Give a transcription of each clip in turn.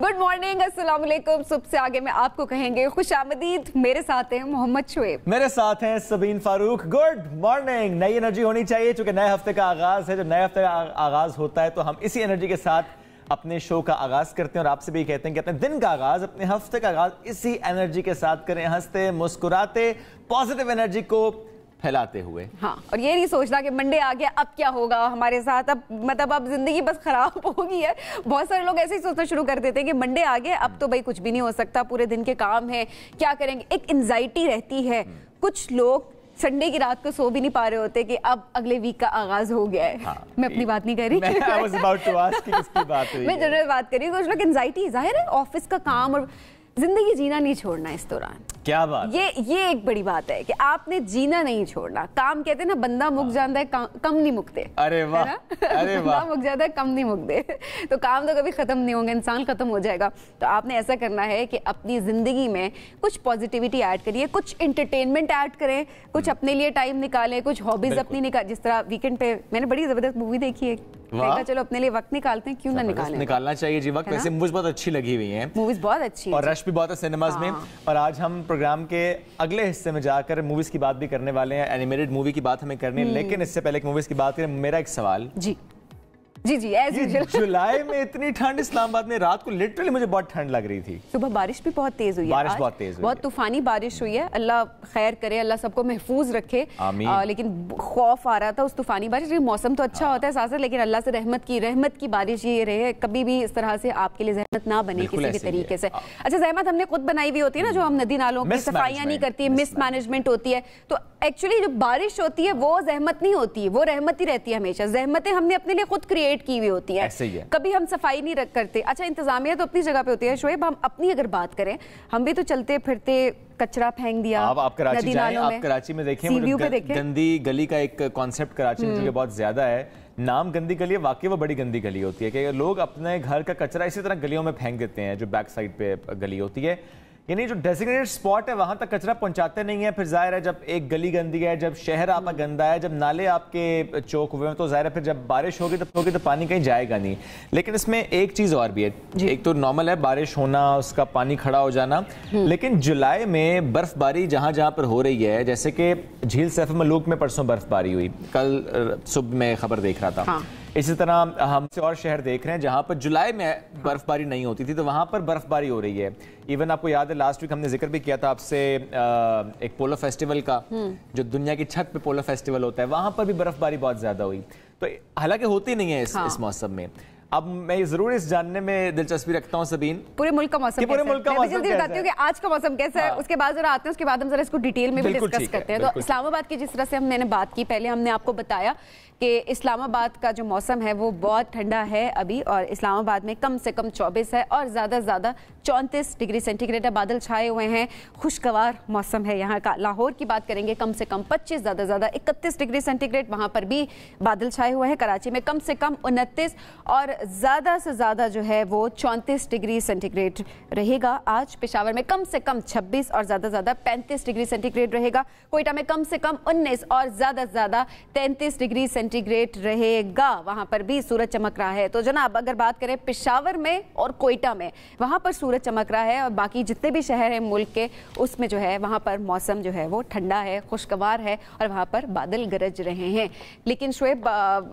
Good morning, अस्सलाम वालेकुम। सुबह से आगे में आपको कहेंगे खुशामदीद। मेरे साथ हैं मोहम्मद शुएब, मेरे साथ हैं सबीन फारूक। Good morning. नई एनर्जी होनी चाहिए क्योंकि नए हफ्ते का आगाज है। जब नए हफ्ते का आगाज होता है तो हम इसी एनर्जी के साथ अपने शो का आगाज करते हैं और आपसे भी कहते हैं कि अपने दिन का आगाज, अपने हफ्ते का आगाज इसी एनर्जी के साथ करें, हंसते मुस्कुराते पॉजिटिव एनर्जी को फैलाते हुए। हाँ, और ये नहीं सोचना कि मंडे आ गया अब क्या होगा हमारे साथ, अब मतलब अब जिंदगी बस खराब हो गई है। बहुत सारे लोग ऐसे ही सोचना शुरू कर देते हैं कि मंडे आ गया अब तो भाई कुछ भी नहीं हो सकता, पूरे दिन के काम है, क्या करेंगे। एक एंजाइटी रहती है। कुछ लोग संडे की रात को सो भी नहीं पा रहे होते कि अब अगले वीक का आगाज हो गया है। हाँ, मैं अपनी बात नहीं कर रही, I was about to ask कि किसकी बात हुई मैं जनरल बात कर रही हूँ। कुछ लोग एंजाइटी, जाहिर है ऑफिस का काम और जिंदगी जीना नहीं छोड़ना इस दौरान। क्या बात, ये एक बड़ी बात है कि आपने जीना नहीं छोड़ना। काम कहते हैं ना, बंदा मुक जाता है कम नहीं मुकते। अरे वाह, अरे वाह। बंदा मुक जाता है कम नहीं मुकते। तो काम तो कभी खत्म नहीं होंगे, इंसान खत्म हो जाएगा। तो आपने ऐसा करना है कि अपनी जिंदगी में कुछ पॉजिटिविटी ऐड करिए, कुछ एंटरटेनमेंट ऐड करें, कुछ अपने लिए टाइम निकालें, कुछ हॉबीज अपनी निकाल। जिस तरह वीकेंड पे मैंने बड़ी जबरदस्त मूवी देखी है, चलो अपने लिए वक्त निकालते हैं, क्यों ना निकालना चाहिए जी वक्त। वैसे मूवीज बहुत अच्छी लगी हुई हैं, मूवीज बहुत अच्छी और रश भी बहुत है सिनेमाज में। और आज हम प्रोग्राम के अगले हिस्से में जाकर मूवीज की बात भी करने वाले हैं, एनिमेटेड मूवी की बात हमें करनी है। लेकिन इससे पहले मूवीज की बात करें, मेरा एक सवाल जी जी एज यूजुअल। जुलाई में इतनी ठंड इस्लामाबाद में, रात को लिटरली मुझे बहुत ठंड लग रही थी। सुबह बारिश भी बहुत तेज हुई है, बारिश बहुत तेज हुई, बहुत तूफानी बारिश हुई है। अल्लाह खैर करे, अल्लाह सबको महफूज रखे। लेकिन खौफ आ रहा था उस तूफानी बारिश। मौसम तो अच्छा होता है साथ साथ, लेकिन अल्लाह से रहमत की बारिश ये रहे, कभी भी इस तरह से आपके लिए जहमत ना बने किसी भी तरीके से। अच्छा, जहमत हमने खुद बनाई हुई होती है ना, जो हम नदी नालों की सफाइयां नहीं करती, मिसमैनेजमेंट होती है। तो एक्चुअली जो बारिश होती है वो जहमत नहीं होती है, वो रहमत ही रहती है हमेशा। जहमतें हमने अपने लिए खुद क्रिएट की हुई होती है, कभी हम सफाई नहीं करते। अच्छा, इंतजामिया तो अपनी जगह पे होती है। शोएब, हम अपनी अगर बात करें, हम भी तो चलते फिरते कचरा फेंक दिया। आप कराची जाएं, आप कराची में देखें, गंदी गली का एक कॉन्सेप्ट कराची में बहुत ज्यादा है। नाम गंदी गली है, वाकई वो बड़ी गंदी गली होती है कि लोग अपने घर का कचरा इसी तरह गलियों में फेंक देते हैं, जो बैक साइड पे गली होती है। यानी जो डेजिग्नेटेड स्पॉट है वहां तक कचरा पहुंचाते नहीं है। फिर जाहिर है जब एक गली गंदी है, जब शहर आपका गंदा है, जब नाले आपके चौक हुए हैं, तो जाहिर है फिर जब बारिश होगी तो पानी कहीं जाएगा नहीं। लेकिन इसमें एक चीज और भी है। एक तो नॉर्मल है बारिश होना, उसका पानी खड़ा हो जाना, लेकिन जुलाई में बर्फबारी जहां जहां पर हो रही है, जैसे कि झील सैफ मलूक में परसों बर्फबारी हुई, कल सुबह में खबर देख रहा था। इसी तरह हम से और शहर देख रहे हैं जहां पर जुलाई में बर्फबारी नहीं होती थी, तो वहां पर बर्फबारी हो रही है। इवन आपको याद है लास्ट वीक हमने जिक्र भी किया था आपसे एक पोलो फेस्टिवल का, जो दुनिया की छत पे पोलो फेस्टिवल होता है, वहां पर भी बर्फबारी बहुत ज्यादा हुई। तो हालांकि होती नहीं है इस मौसम में। अब मैं जरूर इस जानने में दिलचस्पी रखता हूँ सबीन, पूरे मुल्क का मौसम कैसा है? मैं जल्दी बताती हूँ कि आज का मौसम कैसा है, उसके बाद जरा आते हैं, उसके बाद हम जरा इसको डिटेल में भी डिस्कस करते हैं। तो इस्लामाबाद की जिस तरह से हमने बात की, पहले हमने आपको बताया कि इस्लामाबाद का जो मौसम है वो बहुत ठंडा है अभी, और इस्लामाबाद में कम से कम 24 है और ज़्यादा से ज़्यादा 34 डिग्री सेंटीग्रेड है। बादल छाए हुए हैं, खुशगवार मौसम है यहाँ का। लाहौर की बात करेंगे, कम से कम 25, ज़्यादा से ज़्यादा 31 डिग्री सेंटीग्रेड, वहाँ पर भी बादल छाए हुए हैं। कराची में कम से कम 29 और ज़्यादा से ज़्यादा जो है वो 34 डिग्री सेंटीग्रेड रहेगा। आज पेशावर में कम से कम 26 और ज़्यादा से ज़्यादा 35 डिग्री सेंटीग्रेड रहेगा। कोयटा में कम से कम 19 और ज़्यादा से ज़्यादा 33 डिग्री सेंटीग्रेड रहेगा, वहां पर भी सूरज चमक रहा है। तो जनाब, अगर बात करें पेशावर में और कोयटा में, वहां पर सूरज चमक रहा है, और बाकी जितने भी शहर हैं मुल्क के, उसमें जो है वहां पर मौसम जो है वो ठंडा है, खुशगवार है, और वहां पर बादल गरज रहे हैं। लेकिन शोएब,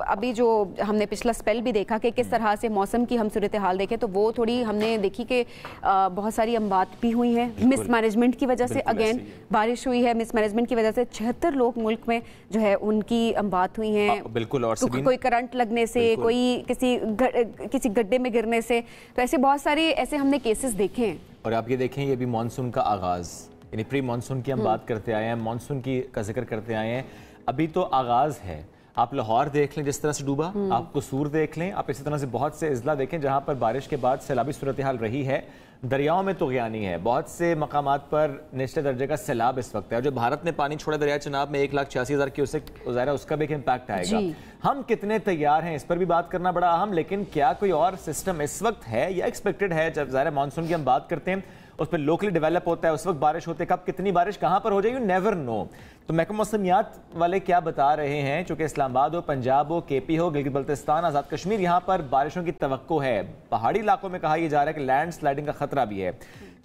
अभी जो हमने पिछला स्पेल भी देखा कि किस तरह से मौसम की हम सूरत हाल देखें, तो वो थोड़ी हमने देखी कि बहुत सारी अमवात भी हुई हैं मिसमैनेजमेंट की वजह से। अगेन बारिश हुई है, मिसमैनेजमेंट की वजह से 76 लोग मुल्क में जो है उनकी अमवात हुई हैं। बिल्कुल, और कोई करंट लगने से, कोई किसी गड्ढे में गिरने से, तो ऐसे बहुत सारे ऐसे हमने केसेस देखे हैं। और आप ये देखें, ये भी मानसून का आगाज, यानी प्री मानसून की हम बात करते आए हैं, मानसून की का जिक्र करते आए हैं, अभी तो आगाज है। आप लाहौर देख लें जिस तरह से डूबा, आप कसूर देख लें, आप इसी तरह से बहुत से अजला देखें जहां पर बारिश के बाद सैलाबी सूरत हाल रही है। दरियाओं में तुग़यानी है, बहुत से मकामात पर निचले दर्जे का सैलाब इस वक्त है। और जो भारत ने पानी छोड़ा दरिया चनाब में 1,86,000 की, उसका भी एक इम्पैक्ट आएगा। हम कितने तैयार हैं इस पर भी बात करना बड़ा अहम। लेकिन क्या कोई और सिस्टम इस वक्त है या एक्सपेक्टेड है? जब ज़ाहिर मानसून की हम बात करते हैं, उस पर लोकली डेवलप होता है, उस वक्त बारिश होती है, कब कितनी बारिश कहाँ पर हो जाए, यू नेवर नो। तो महकमा मौसमियात वाले क्या बता रहे हैं, चूँकि इस्लामाबाद हो, पंजाब हो, केपी हो, गिलगित बल्तिस्तान, आज़ाद कश्मीर, यहाँ पर बारिशों की तवक्को है। पहाड़ी इलाकों में कहा यह जा रहा है कि लैंड स्लाइडिंग का खतरा भी है।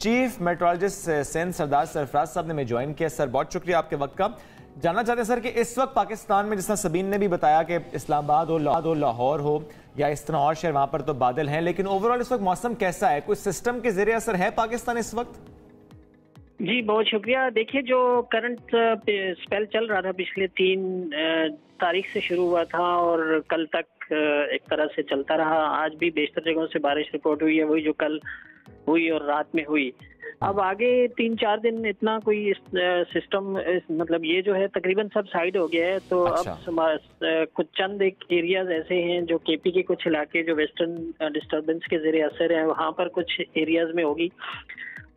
चीफ मेट्रोलॉजिस्ट सिंध सरदार सरफराज साहब ने हमें ज्वाइन किया। सर बहुत शुक्रिया आपके वक्त का। जानना चाहते हैं सर कि इस वक्त पाकिस्तान में, जिस तरह सबीन ने भी बताया कि इस्लामाबाद हो, लाहौर हो या इस तरह और शहर, वहाँ पर तो बादल हैं, लेकिन ओवरऑल इस वक्त मौसम कैसा है? कोई सिस्टम के ज़रिए असर है पाकिस्तान इस वक्त? जी बहुत शुक्रिया। देखिए जो करंट स्पेल चल रहा था पिछले 3 तारीख से शुरू हुआ था और कल तक एक तरह से चलता रहा। आज भी बेशतर जगहों से बारिश रिपोर्ट हुई है, वही जो कल हुई और रात में हुई। अब आगे 3-4 दिन इतना कोई सिस्टम मतलब ये जो है तकरीबन सब साइड हो गया है। तो अब कुछ चंद एक एरियाज ऐसे हैं जो केपी के कुछ इलाके जो वेस्टर्न डिस्टर्बेंस के जरिए असर है, वहाँ पर कुछ एरियाज में होगी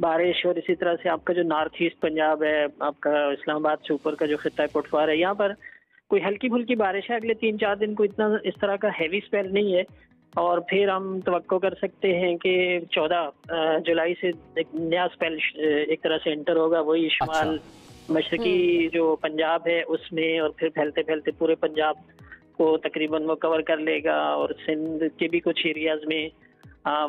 बारिश। और इसी तरह से आपका जो नॉर्थ ईस्ट पंजाब है, आपका इस्लामाबाद से ऊपर का जो खित्ता पुटवार है, यहाँ पर कोई हल्की फुल्की बारिश है। अगले 3-4 दिन को इतना इस तरह का हैवी स्पेल नहीं है। और फिर हम तवक्को कर सकते हैं कि 14 जुलाई से एक नया स्पेल एक तरह से एंटर होगा, वही शुमाल मशरकी जो पंजाब है उसमें, और फिर फैलते फैलते पूरे पंजाब को तकरीबन वो कवर कर लेगा। और सिंध के भी कुछ एरियाज में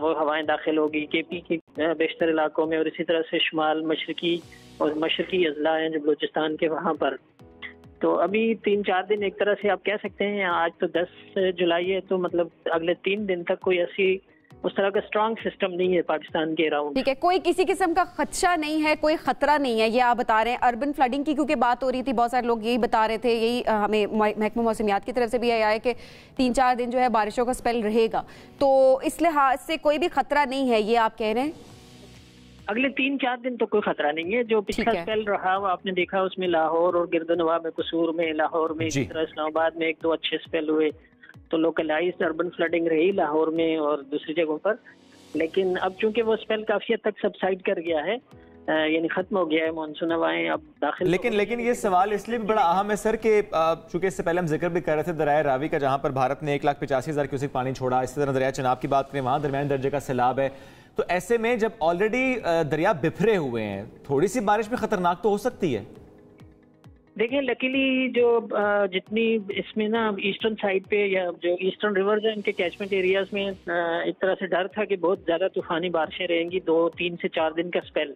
वो हवाएं दाखिल होगी, केपी के बेशतर इलाकों में, और इसी तरह से शुमाल मशरकी और मशरकी अजला हैं जो बलूचिस्तान के वहाँ पर। तो अभी 3-4 दिन एक तरह से आप कह सकते हैं, आज तो 10 जुलाई है, तो मतलब अगले 3 दिन तक कोई ऐसी उस तरह का स्ट्रॉन्ग सिस्टम नहीं है पाकिस्तान के अराउंड। ठीक है, कोई किसी किस्म का खदशा नहीं है, कोई खतरा नहीं है, ये आप बता रहे हैं। अर्बन फ्लडिंग की क्योंकि बात हो रही थी, बहुत सारे लोग यही बता रहे थे, यही हमें महकमा मौसमियात की तरफ से भी आया है कि 3-4 दिन जो है बारिशों का स्पेल रहेगा, तो इस लिहाज से कोई भी खतरा नहीं है, ये आप कह रहे हैं? अगले 3-4 दिन तो कोई खतरा नहीं है। जो पिछला स्पेल रहा वो आपने देखा, उसमें लाहौर और गिरदनवा में, कसूर में, लाहौर में, इसी तरह इस्लामाबाद में 1-2 अच्छे स्पेल हुए। तो लोकलाइज्ड अर्बन फ्लडिंग रही लाहौर में और दूसरी जगहों पर। लेकिन अब चूंकि वो स्पेल काफी हद तक सबसाइड कर गया है, यानी खत्म हो गया है, मानसून हवाएं अब दाखिल। लेकिन ये सवाल इसलिए भी बड़ा अहम है सर कि चूंकि इससे पहले हम जिक्र भी कर रहे थे दरिया रावी का, जहां पर भारत ने 1,85,000 क्यूसेक पानी छोड़ा। इसी तरह दरिया चनाब की बात करें, वहां दरमियान दर्जे का सैलाब है। तो ऐसे में जब ऑलरेडी दरिया बिफरे हुए हैं, थोड़ी सी बारिश भी खतरनाक तो हो सकती है। देखिए लकीली जो जितनी इसमें ना ईस्टर्न साइड पे या जो ईस्टर्न रिवर्स है, इनके कैचमेंट एरियाज में एक तरह से डर था कि बहुत ज्यादा तूफानी बारिशें रहेंगी 2-3 से 4 दिन का स्पेल।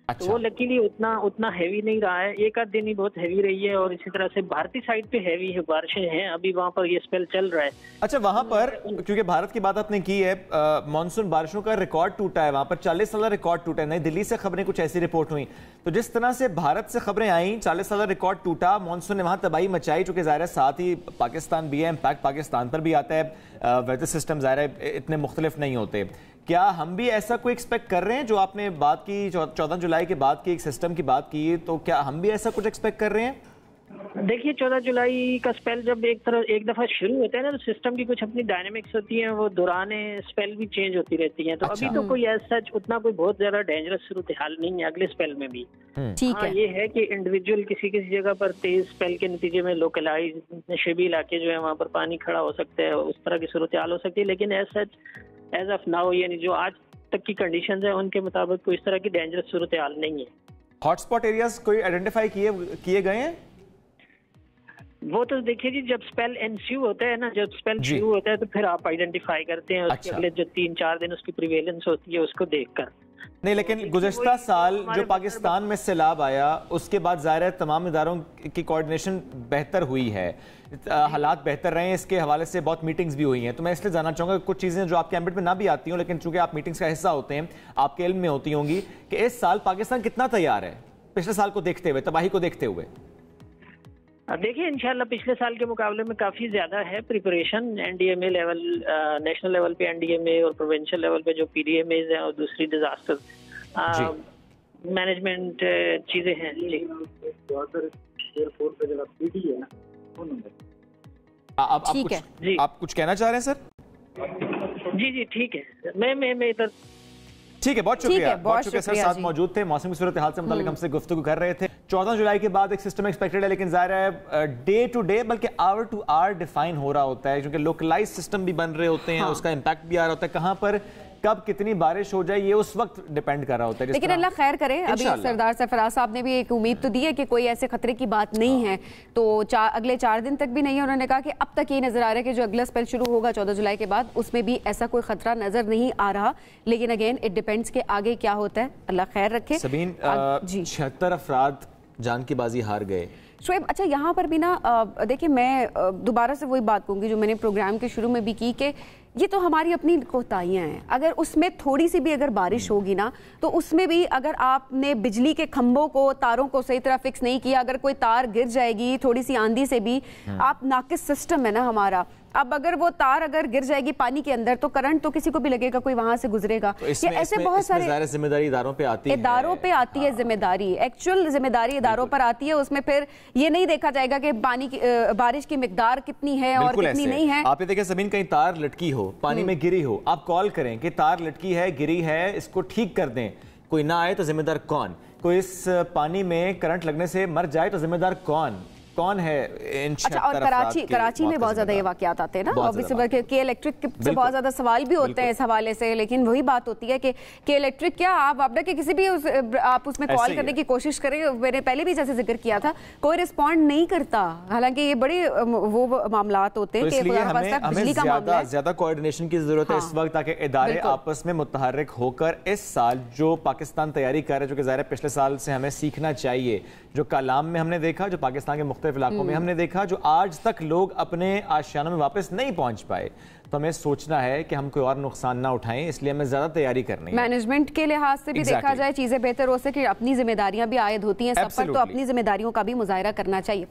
अच्छा। तो वो लकीली उतना हैवी नहीं रहा है, 1-8 दिन ही बहुत हैवी रही है। और इसी तरह से भारतीय साइड पे हैवी है बारिशें हैं, अभी वहाँ पर ये स्पेल चल रहा है। अच्छा, वहाँ पर क्योंकि भारत की बात आपने की है, मानसून बारिशों का रिकॉर्ड टूटा है, वहाँ पर 40 साल रिकॉर्ड टूटा है। नई दिल्ली से खबरें कुछ ऐसी रिपोर्ट हुई, तो जिस तरह से भारत से खबरें आई, 40 साल रिकॉर्ड टूटा, मानसून ने वहाँ तबाही मचाई, चूंकि ज़ाहिर है साथ ही पाकिस्तान भी है, इम्पैक्ट पाकिस्तान पर भी आता है। वेदर सिस्टम ज़ाहिर है इतने मुख्तलिफ नहीं होते। क्या हम भी ऐसा कोई एक्सपेक्ट कर रहे हैं? जो आपने बात की 14 जुलाई के बाद की एक सिस्टम की बात की, तो क्या हम भी ऐसा कुछ एक्सपेक्ट कर रहे हैं? देखिए 14 जुलाई का स्पेल जब एक दफा शुरू होता है ना, तो सिस्टम की कुछ अपनी डायनेमिक्स होती हैं, वो दौरान स्पेल भी चेंज होती रहती हैं। तो अच्छा। अभी तो कोई ऐसा उतना कोई बहुत ज्यादा डेंजरस सूरत हाल नहीं है अगले स्पेल में भी। ठीक है, ये है कि इंडिविजुअल किसी जगह पर तेज स्पेल के नतीजे में लोकलाइज नशेबी इलाके जो है वहाँ पर पानी खड़ा हो सकता है, उस तरह की सूरत हाल हो सकती है। लेकिन एज ऑफ नाउ, यानी जो आज तक की कंडीशंस है उनके मुताबिक कोई इस तरह की डेंजरस सूरत हाल नहीं है। हॉटस्पॉट एरियाज कोई आइडेंटिफाई किए गए हैं? वो तो देखिए जी, जब स्पेल एनस्यू होता है ना, जब स्पेल शुरू होता है तो फिर आप आइडेंटिफाई करते हैं। उसके अगले जो 3-4 दिन उसकी प्रिवेलेंस होती है उसको देखकर। नहीं, लेकिन गुज़श्ता साल जो पाकिस्तान में सैलाब आया, उसके बाद ज़ाहिर है तमाम इदारों की कोऑर्डिनेशन बेहतर हुई है, हालात बेहतर रहे हैं, इसके हवाले से बहुत मीटिंग्स भी हुई हैं। तो मैं इसलिए जानना चाहूँगा कुछ चीज़ें जो आपके एम्बिट में ना भी आती हों, लेकिन चूंकि आप मीटिंग्स का हिस्सा होते हैं, आपके इल्म में होती होंगी, कि इस साल पाकिस्तान कितना तैयार है पिछले साल को देखते हुए, तबाही को देखते हुए? देखिए इंशाल्लाह पिछले साल के मुकाबले में काफ़ी ज़्यादा है preparation. NDMA level, national level पे एनडीएमए और प्रोविंशियल लेवल पे जो पीडीएमए हैं और दूसरी डिजास्टर मैनेजमेंट चीज़ें हैं। आप कुछ कहना चाह रहे हैं सर? जी ठीक है, मैं इधर। ठीक है, बहुत शुक्रिया सर, साथ मौजूद थे, मौसम की सूरत हाल से मुताल्लिक हमसे गुफ्तगू कर रहे थे। 14 जुलाई के बाद एक सिस्टम एक्सपेक्टेड है, लेकिन ज़ाहिर है डे टू डे बल्कि आवर टू आवर डिफाइन हो रहा होता है, क्योंकि लोकलाइज सिस्टम भी बन रहे होते हैं। उसका इम्पैक्ट भी आ रहा होता है। कहाँ पर कब कितनी बारिश हो जाए ये उस वक्त डिपेंड कर रहा होता है। लेकिन अल्लाह खैर करे। अभी सरदार सरफराज साहब ने भी एक उम्मीद तो दी है कि कोई ऐसे खतरे की बात नहीं है, तो अगले 4 दिन तक भी नहीं है। उन्होंने कहा कि अब तक ये नजर आ रहा है कि जो अगला स्पेल शुरू होगा 14 जुलाई के बाद, उसमें भी ऐसा कोई खतरा नजर नहीं आ रहा। लेकिन अगेन इट डिपेंड्स कि आगे क्या होता है, अल्लाह खैर रखे। सबीन 76 अफराद जान की बाजी हार गए। शोएब, अच्छा यहाँ पर भी ना देखिए, मैं दोबारा से वही बात कहूँगी जो मैंने प्रोग्राम के शुरू में भी की कि ये तो हमारी अपनी कोताहियाँ हैं। अगर उसमें थोड़ी सी भी अगर बारिश होगी ना, तो उसमें भी अगर आपने बिजली के खंभों को, तारों को सही तरह फिक्स नहीं किया, अगर कोई तार गिर जाएगी थोड़ी सी आंधी से भी, आप नाकिस सिस्टम है ना हमारा। अब अगर वो तार अगर गिर जाएगी पानी के अंदर तो करंट तो किसी को भी लगेगा, कोई वहां से गुजरेगा। तो ये ऐसे बहुत सारे जिम्मेदारी इदारों पे आती है, इदारों पे आती है जिम्मेदारी, एक्चुअल जिम्मेदारी इदारों पर आती है। उसमें फिर ये नहीं देखा जाएगा कि पानी की बारिश की मिकदार कितनी है और कितनी नहीं है। आप ये देखिए ज़मीन, कहीं तार लटकी हो, पानी में गिरी हो, आप कॉल करें कि तार लटकी है, गिरी है, इसको ठीक कर दें। कोई ना आए तो जिम्मेदार कौन? कोई इस पानी में करंट लगने से मर जाए तो जिम्मेदार कौन है? अच्छा, और कराची में बहुत ज्यादा ये वाकयात आते हैं ना, ऑब्वियसली के इलेक्ट्रिक से बहुत ज्यादा सवाल भी होते हैं इस हवाले से। लेकिन वही बात होती है कि इलेक्ट्रिक क्या, आप अपना के किसी भी आप उसमें कॉल करने की कोशिश करें, मैंने पहले भी जैसे जिक्र किया था, कोई रिस्पॉन्ड नहीं करता। हालांकि ये बड़े वो मामलात होते हैं कि हमें ज्यादा कोऑर्डिनेशन की जरूरत है इस वक्त, ताकि इदारे आपस में मुतहर्रिक होकर इस साल जो पाकिस्तान तैयारी कर रहे हैं, जो कि ज़ाहिर है पिछले साल से हमें सीखना चाहिए, जो कलाम में हमने देखा, जो पाकिस्तान के मुख्तलिफ इलाकों में हमने देखा, जो आज तक लोग अपने आशियानों में वापस नहीं पहुंच पाए, तो हमें सोचना है कि हम कोई और नुकसान ना उठाएं। इसलिए हमें ज्यादा तैयारी करनी है। मैनेजमेंट के लिहाज से भी देखा जाए चीजें बेहतर हो सके, अपनी जिम्मेदारियां भी आयद होती हैं सब पर, तो अपनी जिम्मेदारियों का भी मुजाहिरा करना चाहिए।